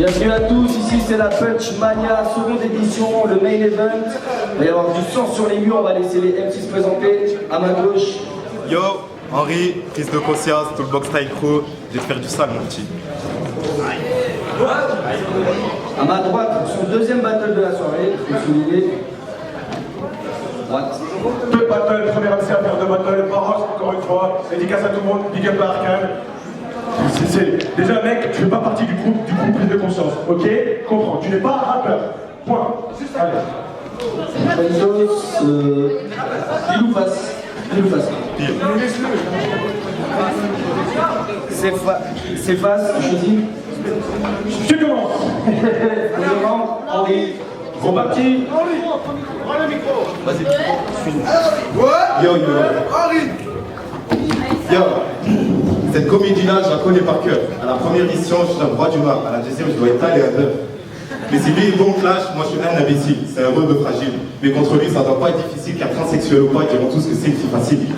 Bienvenue à tous, ici c'est la Punch Mania, seconde édition, le main event. Il va y avoir du sang sur les murs, on va laisser les MC se présenter. À ma gauche. Yo, Henri, prise de conscience, tout le box style crew, je vais te faire du sale mon petit. À ma droite, son deuxième battle de la soirée, je vais souligner. Droite. Deux battles, premier MC à faire deux battles, Baros encore une fois, dédicace à tout le monde, big up à Arcane. Déjà mec, tu fais pas partie du groupe prise de conscience, ok? Comprends, tu n'es pas un rappeur. Point. Allez. Benzos, pile ou face? Pile ou face? C'est face, je dis. Tu commences. Devant, Henri. Gros parti. Vas-y. Yo, yo, cette comédie-là, je la connais par cœur. À la première édition, je suis un roi du mar. À la deuxième, je dois être taillé à deux. Mais si lui est bon clash, moi je suis un imbécile. C'est un rebeu fragile. Mais contre lui, ça doit pas être difficile car transsexuel ou pas, ils diront tous que c'est une fille facile.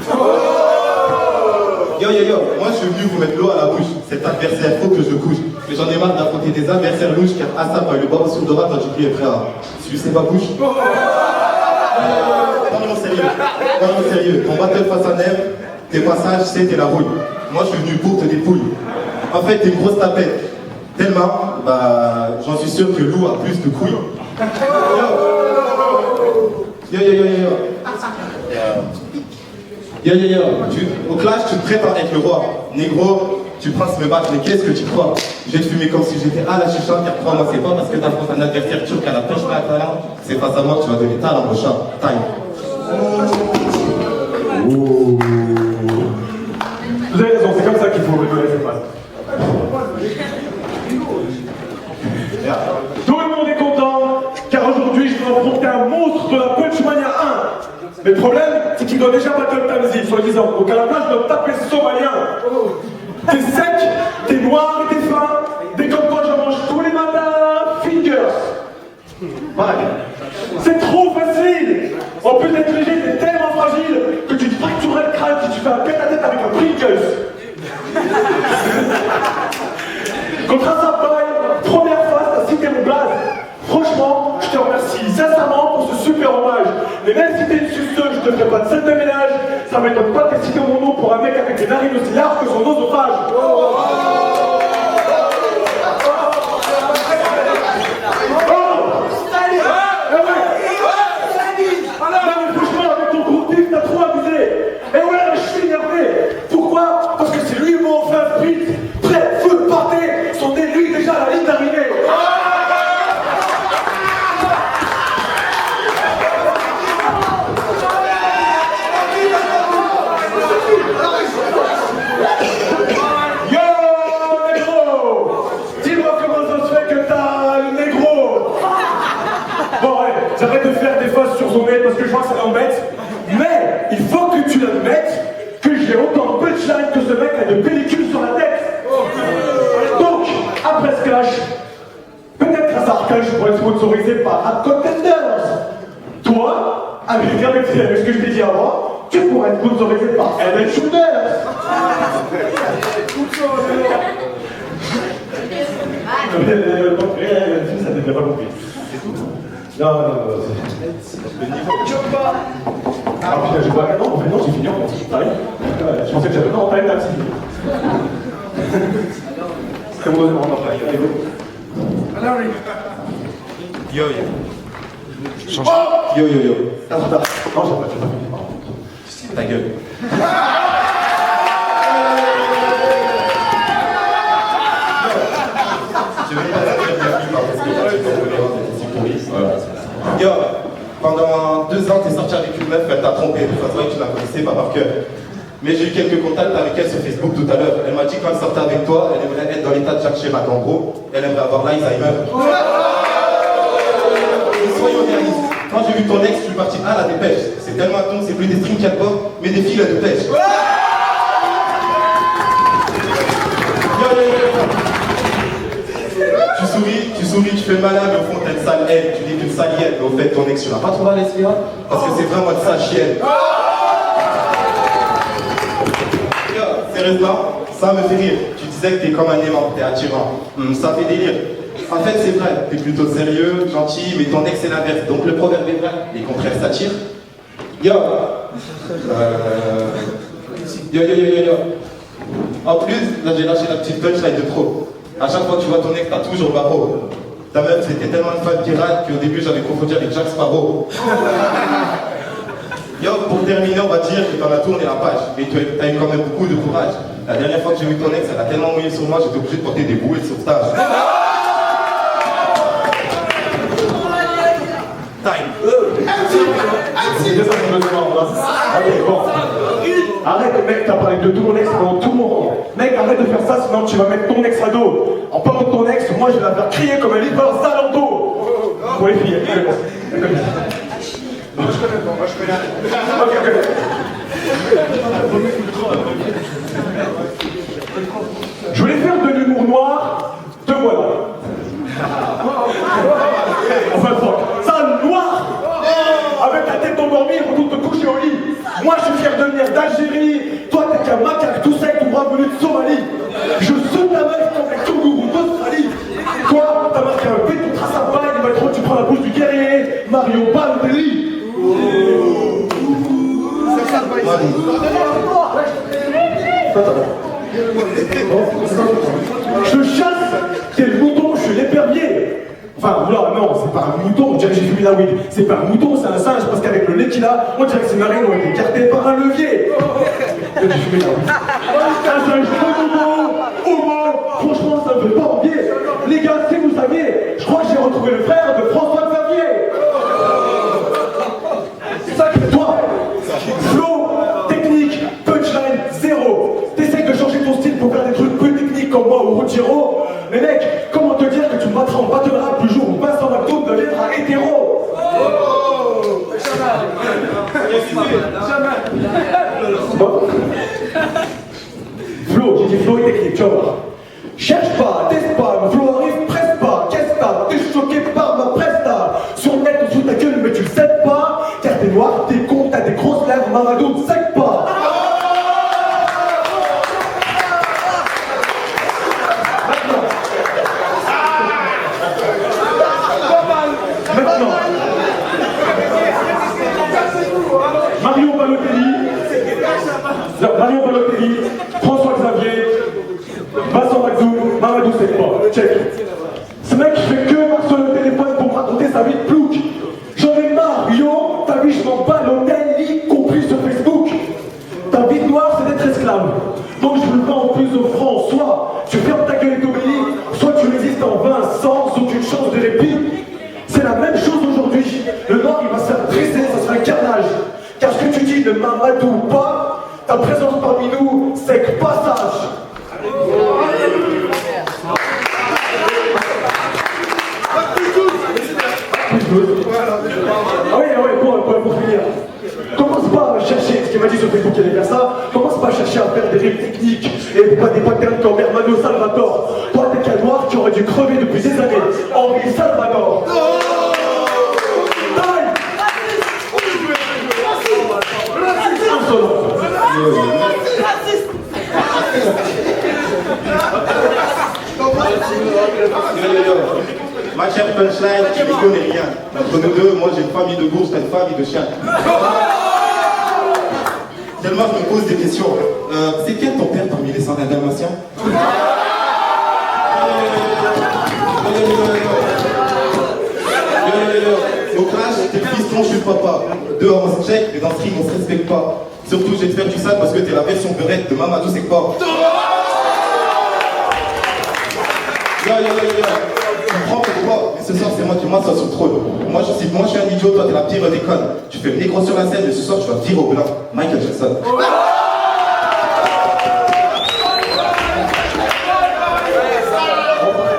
Yo, moi je suis venu vous mettre l'eau à la bouche. Cet adversaire, faut que je couche. Mais j'en ai marre d'affronter des adversaires louches car Assap a eu le bas sur Dora quand j'ai dit frère. Si c'est pas bouche. Parle sérieux. Ton battle face à Neve, tes passages, c'était la rouille. Moi je suis venu pour te dépouiller. En fait, t'es une grosse tapette. Tellement, j'en suis sûr que Lou a plus de couilles. Yo. Au clash, tu te prépares à être le roi. Négro, tu penses me battre, mais qu'est-ce que tu crois? Je vais te fumer comme si j'étais à la chicha, car crois-moi, c'est pas parce que t'affrontes un adversaire turc à la pêche pas à talent, c'est face à moi que tu vas donner talent au chat. Taille. Vous avez raison, c'est comme ça qu'il faut rigoler cette phase. Tout le monde est content, car aujourd'hui je vais affronter un monstre de la Punch Mania 1. Mais le problème, c'est qu'il doit déjà battre le Tamzi, soi-disant. Donc à la place, je dois taper ce Somalien. T'es sec, t'es noir et t'es fin. Dès comme toi, je mange tous les matins fingers. Pareil. C'est trop facile. En plus d'être léger, t'es tellement fragile que tu te fracturerais le crâne si tu fais un tête-à-tête avec un Pringles. Contre un sapaille, première phase, t'as cité mon blaze. Franchement, je te remercie sincèrement pour ce super hommage. Mais même si t'es une suceuse, je te ferai pas de scène de ménage. Ça m'étonne pas de citer mon nom pour un mec avec des narines aussi larges que son oesophage. Franchement, avec ton gros tif, t'as trop abusé. Et ouais, je suis énervé. Pourquoi? Parce que c'est lui mon enfin sprint. Prêt, feu, partez. Son nez, lui, déjà à la ligne d'arrivée. J'arrête de faire des faces sur son nez parce que je vois que ça l'embête. Mais il faut que tu l'admettes que j'ai autant de punchline que ce mec a de pellicule sur la tête. Donc, après ce clash, peut-être grâce à Arcane, je pourrais être sponsorisé par Rap Contenders. Toi, avec ce que je t'ai dit avant, tu pourrais être sponsorisé par Head & Shoulders. Ça ne devrait pas compris. Non. Le niveau de Choppa. Ah putain, j'ai pas. Non, j'ai fini en fait. Pareil. Je pensais que j'avais. Non, t'as c'est fini. C'est mon deuxième round après. Allez, go. Yo. Non, j'ai pas fini. Ta gueule. Yo, pendant 2 ans, t'es sorti avec une meuf, elle t'a trompé. De toute façon, tu la connaissais pas par cœur. Mais j'ai eu quelques contacts avec elle sur Facebook tout à l'heure. Elle m'a dit quand elle sortait avec toi, elle aimerait être dans l'état de Jacques Chirac. En gros, elle aimerait avoir l'Alzheimer. Soyons réalistes. Quand j'ai vu ton ex, je suis parti à la dépêche. C'est tellement con, c'est plus des strings qu'elle porte, mais des fils de pêche. Tu souris, tu fais le malin, mais au fond t'as une sale haine, tu dis qu'une sale hyène, mais au fait ton ex tu l'as pas trouvé à l'espion parce que c'est vraiment une sale chienne. Sérieusement, ça me fait rire. Tu disais que t'es comme un aimant, t'es attirant. Ça fait délire. En fait, c'est vrai, t'es plutôt sérieux, gentil, mais ton ex c'est l'inverse. Donc le proverbe est vrai, les contraires s'attirent. Yo. Yo. En plus, là j'ai lâché la petite punchline de trop. À chaque fois que tu vois ton ex, t'as toujours le barreau. Ta meuf, c'était tellement une fan pirate qu'au début j'avais confondu avec Jack Sparrow. Yo, pour terminer, on va dire que t'en as tourné la page, mais tu as eu quand même beaucoup de courage. La dernière fois que j'ai vu ton ex, elle a tellement mouillé sur moi, j'étais obligé de porter des bouées de sauvetage. Arrête mec, t'as parlé de ton ex pendant tout le moment. Mec, arrête de faire ça, sinon tu vas mettre ton ex à dos. En parlant de ton ex, moi je vais la faire crier comme un livreur sale en dos. Pour les filles, moi je connais pas, moi je connais. Je voulais faire de l'humour noir, te voilà. Enfin, ça, noir. Avec ta tête endormie, retourne te coucher au lit. Moi, je suis fier de venir d'Algérie. Toi, t'es qu'un macaque tout sec, tout bras venu de Somalie. Je saute ta meuf comme un kangourou d'Australie. Toi, t'as marqué un B, tu traces un bail, maintenant tu prends la bouche du guerrier. Mario Balotelli. C'est ça le bail. Je chasse, t'es le mouton, je suis l'épervier. Enfin, là, non, c'est pas un mouton, on dirait que j'ai fumé la weed. C'est pas un mouton, c'est un singe, parce qu'avec le lait qu'il a, on dirait que ses narines ont été écartées par un levier. J'ai fumé la weed. Un singe homo, franchement, ça me fait pas envier. Les gars, si vous saviez, je crois que j'ai retrouvé le frère de François Xavier. Sacré toi. Flow, technique, punchline, zéro. T'essayes de changer ton style pour faire des trucs peu techniques comme moi ou Ruggiero. Mais mec, comment te dire que tu me battras en battle rap le jour où Vincent McDo deviendra hétéro? Jamais. Bon. Flo, j'ai dit flow et technique, tu vas voir. Cherche pas, teste pas, mon flow arrive, presse pas. Qu'est-ce que t'as? T'es choqué par ma presta. Sur le net, on fout ta gueule, mais tu le sais pas. Car t'es noir, t'es con, t'as des grosses lèvres, Mamadou ne sait pas. Mario Balotelli, François Xavier, Vincent McDo, Mamadou Sekpa. Check. Ce mec fait que sur le téléphone pour me raconter sa vie de plouc. J'en ai marre, yo, ta vie je m'en bats l'hôtel, y compris sur Facebook. Ta vie noire c'est d'être esclave. Donc je veux pas en plus offrant. Soit tu fermes ta gueule et t'obéis, soit tu résistes en vain sans aucune chance de répit. C'est la même chose aujourd'hui. Le noir il va se faire dresser, ça sera un carnage. Car ce que tu dis ne m'amadoue pas. Ta présence parmi nous, c'est que passage. Ah oui, pour finir. Commence pas à chercher, ce qu'il m'a dit sur Facebook, il allait faire ça. Commence pas à chercher à faire des rimes techniques et pas des patterns comme Hermano Salvatore. Toi, t'es qu'un noir qui aurait dû crever depuis des années. Henri Salvador. Ma chère punchline, tu ne connais rien. Entre nous deux, moi j'ai une famille de bourses, t'as une famille de chiens. Tellement je me pose des questions. C'est quel ton père parmi les 101 dalmatiens? Au clash, t'es le fiston, je suis le papa. Dehors on se check, mais dans ce ring on se respecte pas. Surtout je vais te faire du sale parce que t'es la version beurette de Mamadou Sekpa. Tu me prends pour toi, mais ce soir c'est moi qui m'assois sur le trône. Moi je suis un idiot, toi t'es la pire des connes. Tu fais le négro sur la scène, mais ce soir tu vas virer au blanc. Michael Jackson.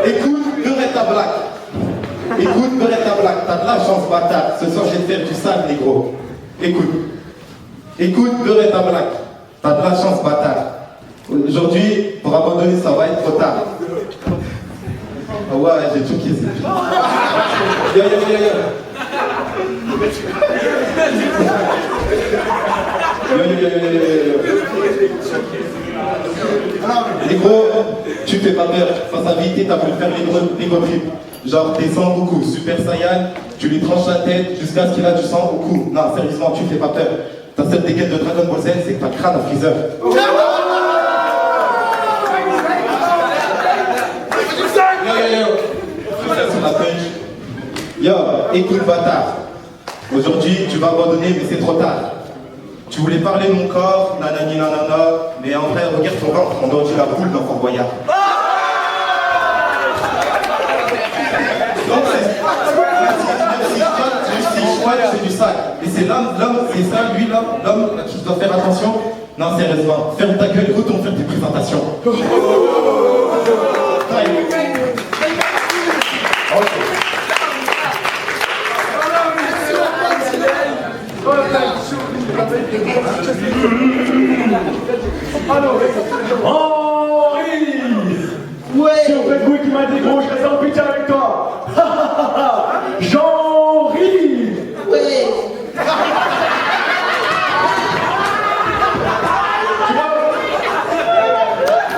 Écoute, beurre ta blague. Écoute, beurre ta blague. T'as de la chance, bâtard. Ce soir je vais te faire du sale, négro. Écoute, beurre ta blague. T'as de la chance, bâtard. Aujourd'hui, pour abandonner, ça va être trop tard. Ah ouais, j'ai choqué. Yo. Négro, tu fais pas peur. Face à vérité, t'as voulu faire les gros trips. Genre descends beaucoup, Super Saiyan, tu lui tranches la tête jusqu'à ce qu'il a du sang au cou. Non, sérieusement, tu fais pas peur. Ta seule dégaine de Dragon Ball Z, c'est que t'as le crâne à Freezer. Sur la punch. Yo, écoute bâtard. Aujourd'hui, tu vas abandonner, mais c'est trop tard. Tu voulais parler de mon corps, nanani nanana, mais en vrai, regarde ton ventre, on aurait dit la boule dans Fort Boyard. Donc, c'est du sac. Et c'est l'homme, c'est ça, lui, l'homme, qui doit faire attention. Non, sérieusement, ferme ta gueule, retourne faire tes présentations. Henri! Ouais! C'est au fait de qui m'a dit gros, je reste en pitié avec toi! Jean-Henri! Ouais!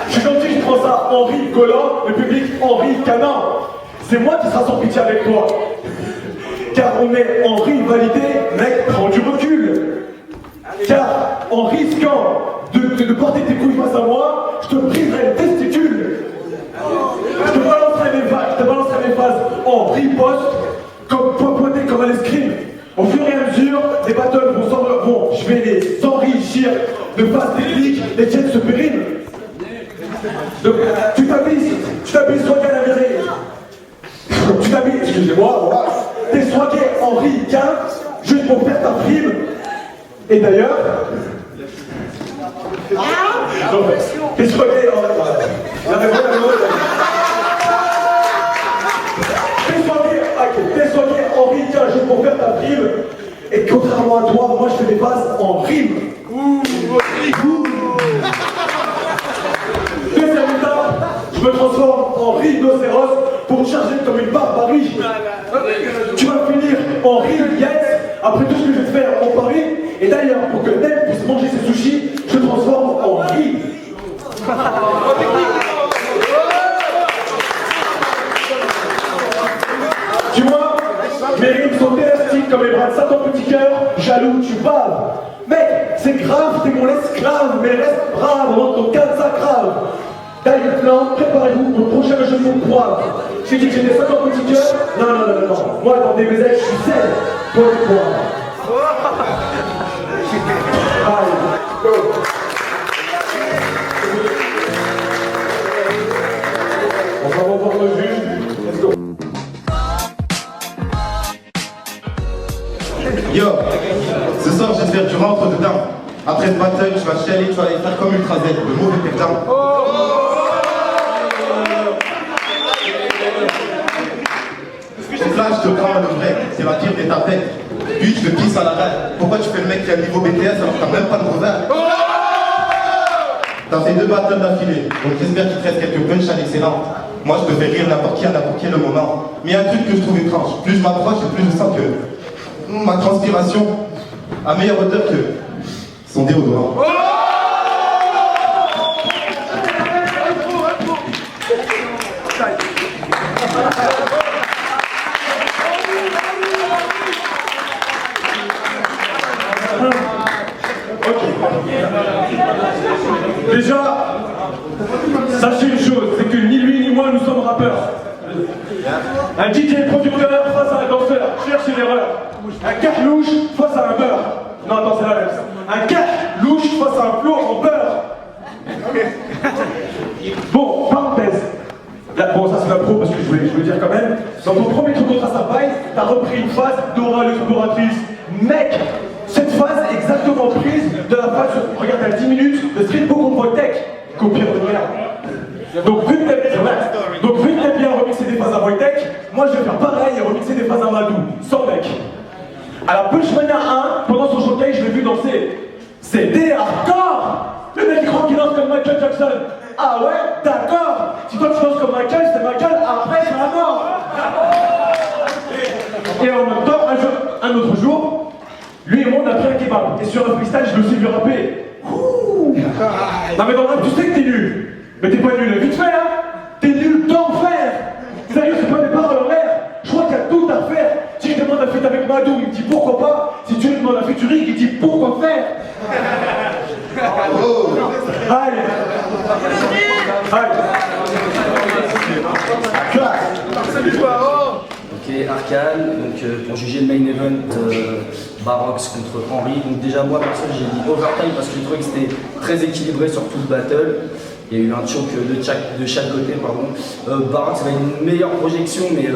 Je suis gentil, je prends ça Henri Collant, le public Henri Canin. C'est moi qui sera sans pitié avec toi. Car on est en rivalité, mec, prends du recul. Car en risquant de porter tes couilles face à moi, je te briserai les testicules. Je te balancerai mes phases en riposte, pointé comme un escrime. Au fur et à mesure, les battles vont, je vais les enrichir de phases techniques, les tiennes se périment. Donc, tu t'habilles soigné à la vérité. Tu t'habilles, excusez-moi, voilà. T'es soigné Henri Quint, juste pour faire ta prime. Et d'ailleurs, t'es soigné Henri Quint, juste pour faire ta prime. Et contrairement à toi, moi je fais des bases en rime. Deuxième étape, je me transforme en rhinocéros pour charger comme une barbarie. Tu vas finir en rillette après tout ce que je vais te faire en Paris. Et d'ailleurs, pour que Ned puisse manger ses sushis, je me transforme en riz. Tu vois, mes rimes sont élastiques comme les bras de Satan Petit Cœur, jaloux, tu baves. Mec, c'est grave, t'es mon esclave, mais reste brave, avant ton cas ça grave. D'ailleurs, préparez-vous au prochain jeu de poivre. J'ai dit que j'étais 50 petits cœurs. Non. Moi, dans des BZ, je suis sel. Toi, et toi. Allez, go. On va revoir le juge. Let's go. Yo, ce soir, je vais te faire du rentre dedans. Après ce battle, tu vas chialer, tu vas aller faire comme Ultra Z, le mauvais perdant. Donc là, je te prends le vrai, c'est la tire des tapettes. Puis je te pisse à la rate. Pourquoi tu fais le mec qui a le niveau BTS alors que t'as même pas de revers? T'as fait 2 battles d'affilée, donc j'espère qu'il te reste quelques punchlines excellentes. Moi, je te fais rire n'importe qui à n'importe quel moment. Mais il y a un truc que je trouve étrange. Plus je m'approche et plus je sens que ma transpiration a meilleure odeur que son déodorant. Déjà, sachez une chose, c'est que ni lui ni moi nous sommes rappeurs. Un DJ producteur face à un danseur, cherchez l'erreur. Un carlouche face à un beurre. Non, attends, c'est l'inverse. Un carlouche face à un flot en beurre. Bon, parenthèse. Là, bon, ça c'est la pro parce que je veux dire quand même. Dans ton premier truc contre Sapai, t'as repris une phase Dora l'exploratrice. Mec, cette phase est exactement prise de la phase, regarde, t'as 10 minutes de Street Book contre Wojtek. Copire de merde. Donc vu que t'aimes bien remixer des phases à Wojtek, moi je vais faire pareil et remixer des phases à Madou, sans mec. À la Punchmania 1, pendant son showcase, je l'ai vu danser. C'était hardcore. Le mec il croit qu'il danse comme Michael Jackson. Ah ouais, d'accord. Si toi tu danses comme Michael, c'est Michael, après c'est la mort. Et en même temps, un autre jour, lui et moi on a pris un kebab. Et sur un freestyle, je le suis vu rapper. Ouh. Non mais dans le rap, tu sais que t'es nul. Mais t'es pas nul vite fait, hein. T'es nul d'enfer. Sérieux, c'est pas des paroles en l'air. m'appelle Madou, il me dit pourquoi pas. Si tu lui demandes un featuring, il dit pourquoi faire. Aïe. Aïe. Ok, Arcane, donc pour juger le main event, Barox contre Henry. Donc déjà moi perso j'ai dit overtime parce que j'ai trouvé que c'était très équilibré sur tout le battle. Il y a eu un choke de chaque côté, pardon. Barox avait une meilleure projection, mais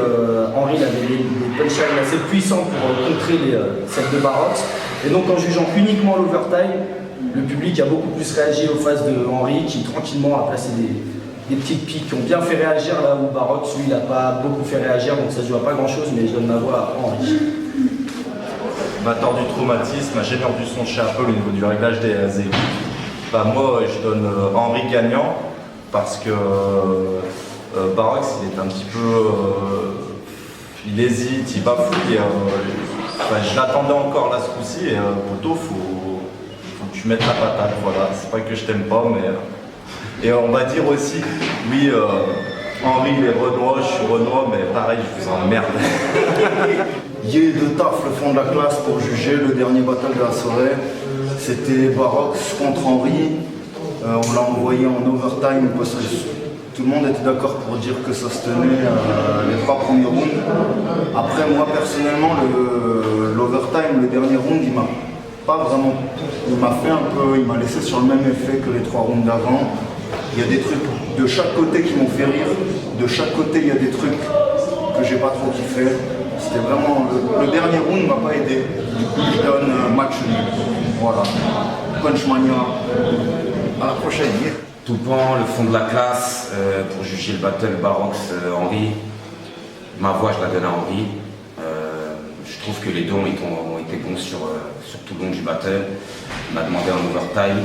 Henry il avait des punchlines assez puissants pour contrer celles de Barox. Et donc en jugeant uniquement l'overtime, le public a beaucoup plus réagi aux phases de Henry qui tranquillement a placé des petites piques qui ont bien fait réagir là où Barox lui il n'a pas beaucoup fait réagir, donc ça se joue à pas grand chose, mais je donne ma voix à Henry. Batteur du traumatisme, ingénieur du son chez Apple au niveau du réglage des équipes. Bah, moi je donne Henry gagnant parce que Barox il est un petit peu. Il hésite, il bafouille. Je l'attendais encore là ce coup-ci et Poto, faut que tu mettes la patate. Voilà, c'est pas que je t'aime pas, mais. Et on va dire aussi, oui, Henry il est Renoir, je suis Renoir, mais pareil, je vous emmerde. Yé de taf, le fond de la classe pour juger le dernier battle de la soirée. C'était Barox contre Henry. On l'a envoyé en overtime parce que tout le monde était d'accord pour dire que ça se tenait les 3 premiers rounds. Après, moi personnellement, l'overtime, le dernier round, il m'a pas vraiment. Il m'a fait un peu, il m'a laissé sur le même effet que les 3 rounds d'avant. Il y a des trucs de chaque côté qui m'ont fait rire. De chaque côté, il y a des trucs que j'ai pas trop kiffé. C'était vraiment. Le dernier round m'a pas aidé. Du coup, je donne un match nul. Voilà. Punchmania. À la prochaine. Toupant, le fond de la classe, pour juger le battle Barox Henry. Ma voix, je la donne à Henry. Je trouve que les deux ont été bons sur tout le long du battle. Il m'a demandé un overtime.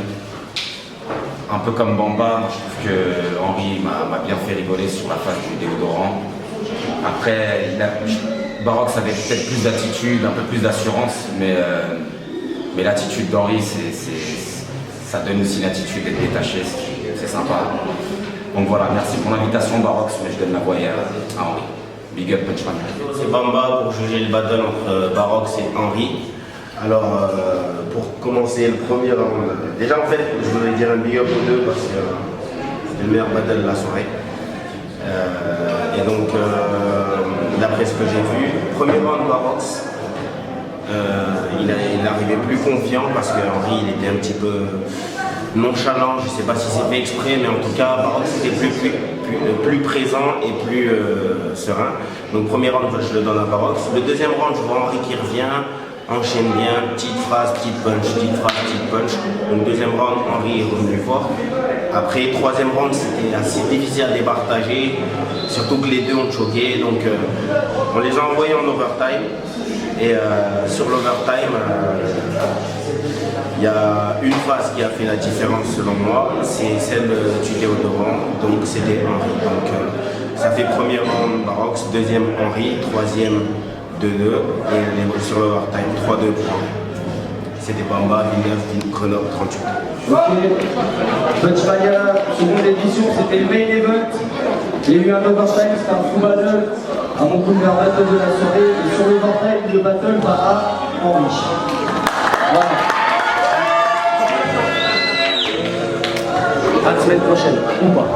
Un peu comme Bamba, moi je trouve que Henry m'a bien fait rigoler sur la phase du déodorant. Après, Barox avait peut-être plus d'attitude, un peu plus d'assurance, mais l'attitude d'Henry, ça donne aussi une attitude d'être détaché, c'est sympa. Donc voilà, merci pour l'invitation Barox, mais je donne la voix à Henry. Big up Punchman. C'est Bamba pour juger le battle entre Barox et Henry. Alors, pour commencer le premier round, déjà en fait, je voudrais dire un big up aux deux parce que c'est le meilleur battle de la soirée. Et donc, d'après ce que j'ai vu, premier round Barox, il arrivait plus confiant parce que Henry il était un petit peu nonchalant, je ne sais pas si c'est fait exprès, mais en tout cas Barox était plus présent et plus serein. Donc premier round je le donne à Barox. Le deuxième round je vois Henry qui revient, enchaîne bien, petite phrase, petite punch, petite phrase, petite punch. Donc deuxième round Henry est revenu fort. Après troisième round c'était assez difficile à départager, surtout que les deux ont choqué, donc on les a envoyés en overtime. Et sur l'overtime, il y a une phase qui a fait la différence selon moi, c'est celle du déodorant, donc c'était Henry. Donc ça fait premier round Barox, deuxième Henry, troisième 2-2 et sur l'overtime 3-2 pour Henry. C'était Bamba, Villeneuve, Grenoble 38. Ok, Punchmania, seconde édition, c'était le main event. Il y a eu un overtime, c'était un full battle. À mon coup de meilleur battle de la soirée. Et sur l'overtime, le battle va à Henry. Voilà. À la semaine prochaine, ou pas.